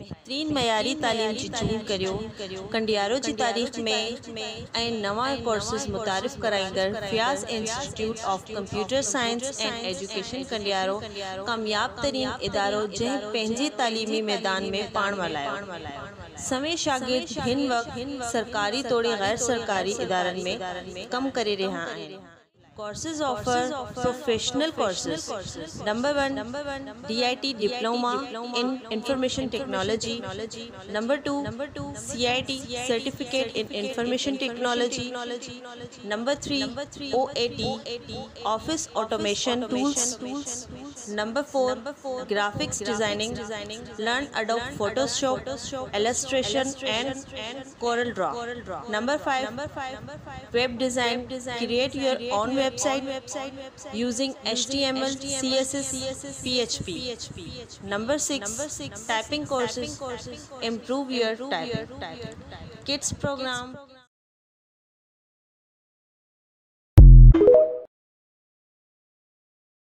बेहतरीन मयारी तालीम जी चूंड करियो कंडियारो जी तारीख में ऐं नवा कोर्सेस मुतारिफ कराईंदड़ Fayaz institute of computer science and education Kandiaro कामयाब तरीन इदारो जंहिं पंहिंजे तालीमी मैदान में पाण वलायो। समें शागिर्द हिन वक्त सरकारी तोड़े गैर सरकारी इदारनि में कम करे रहा आहिनि। Courses offer professional courses. Number 1, DIT Diploma in Information Technology. Number 2, CIT Certificate in Information Technology. Number 3, OAT Office Automation Tools. Number 4, Graphics Designing. Learn Adobe Photoshop, Illustration and Corel Draw. Number 5, Web Design. Create your own website using HTML, CSS, PHP. Number 6, typing courses. Improve your typing. Kids program.